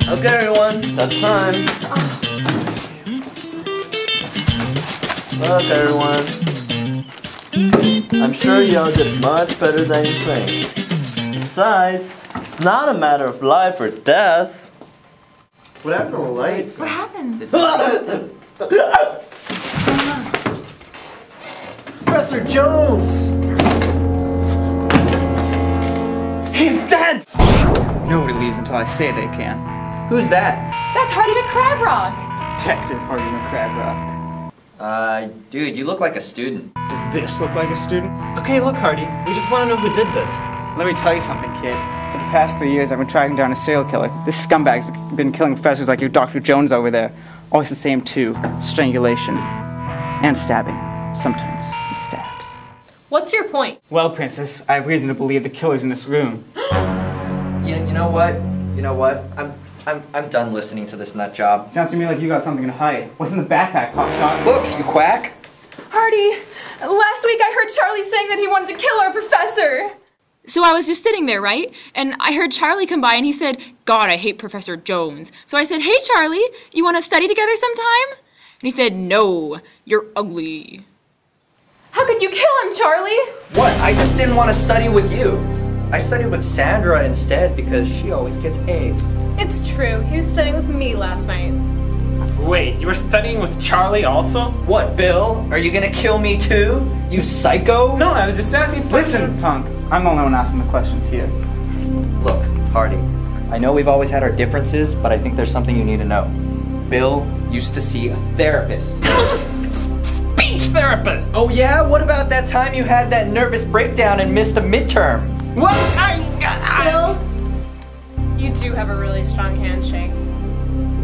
Okay, everyone, that's time. Look, everyone. I'm sure y'all did much better than you think. Besides, it's not a matter of life or death. What happened to the lights? What happened? Professor Jones! He's dead! Nobody leaves until I say they can. Who's that? That's Hardy McCragrock! Detective Hardy McCragrock. Dude, you look like a student. Does this look like a student? Okay, look, Hardy. We just want to know who did this. Let me tell you something, kid. For the past 3 years, I've been tracking down a serial killer. This scumbag's been killing professors like you, Dr. Jones over there. Always the same two: strangulation and stabbing. Sometimes he stabs. What's your point? Well, Princess, I have reason to believe the killer's in this room. You know what? You know what? I'm done listening to this nut job. Sounds to me like you got something to hide. What's in the backpack, Hotshot? Books, you quack! Hardy, last week I heard Charlie saying that he wanted to kill our professor. So I was just sitting there, right? And I heard Charlie come by and he said, "God, I hate Professor Jones." So I said, "Hey, Charlie, you want to study together sometime?" And he said, "No, you're ugly." How could you kill him, Charlie? What? I just didn't want to study with you. I studied with Sandra instead because she always gets A's. It's true. He was studying with me last night. Wait, you were studying with Charlie also? What, Bill? Are you gonna kill me too? You psycho? No, I was just asking. Listen, punk. I'm the only one asking the questions here. Look, Hardy, I know we've always had our differences, but I think there's something you need to know. Bill used to see a therapist. Speech therapist! Oh yeah? What about that time you had that nervous breakdown and missed a midterm? What? Bill, you do have a really strong handshake.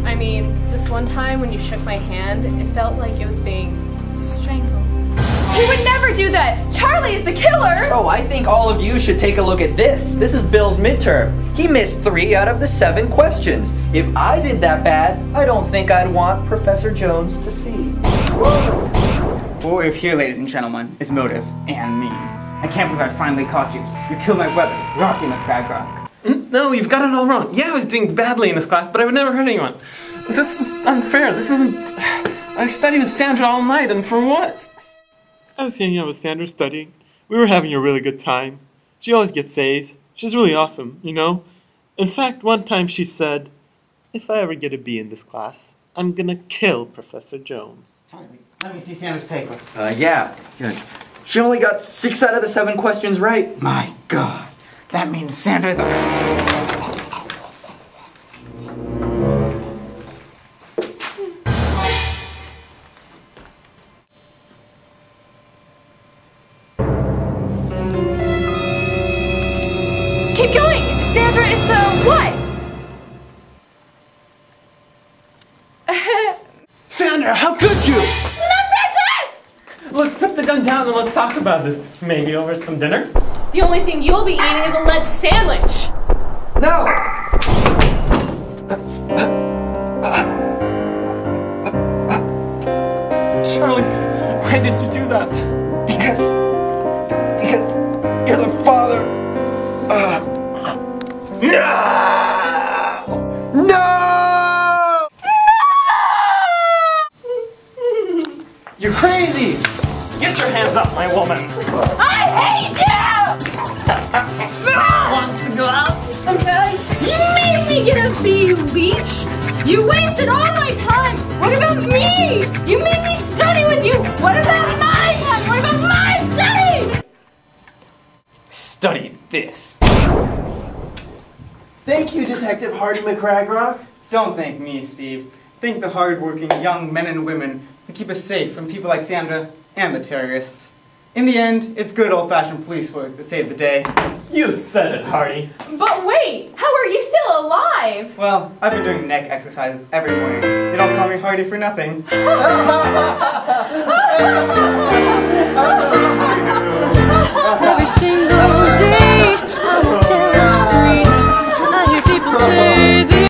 I mean, this one time when you shook my hand, it felt like it was being strangled. He would never do that! Charlie is the killer! Oh, I think all of you should take a look at this. This is Bill's midterm. He missed 3 out of the 7 questions. If I did that bad, I don't think I'd want Professor Jones to see. What we have here, ladies and gentlemen, is motive and means. I can't believe I finally caught you. You killed my brother, Rocky McCragrock. No, you've got it all wrong. Yeah, I was doing badly in this class, but I would never hurt anyone. This is unfair. This isn't... I studied with Sandra all night, and for what? I was hanging out with Sandra studying. We were having a really good time. She always gets A's. She's really awesome, you know? In fact, one time she said, "If I ever get a B in this class, I'm gonna kill Professor Jones." Let me see Sandra's paper. Yeah. She only got 6 out of the 7 questions right. My God. That means Sandra's the... Keep going! Sandra is the what? Sandra, how could you? Not that test! Look, put the gun down and let's talk about this. Maybe over some dinner? The only thing you'll be eating is a lead sandwich. No! Charlie, why did you do that? Because you're the father. No! No! You're crazy! Get your hands off my woman! I hate you! Want to go out sometime? You made me get a B, you leech! You wasted all my time! What about me? You made me study with you! What about my time? What about my studies? Studied this. Thank you, Detective Hardy McCragrock. Don't thank me, Steve. Thank the hard-working young men and women who keep us safe from people like Sandra and the terrorists. In the end, it's good old-fashioned police work that saved the day. You said it, Hardy. But wait! How are you still alive? Well, I've been doing neck exercises every morning. They don't call me Hardy for nothing. Every single day I walk down the street, I hear people say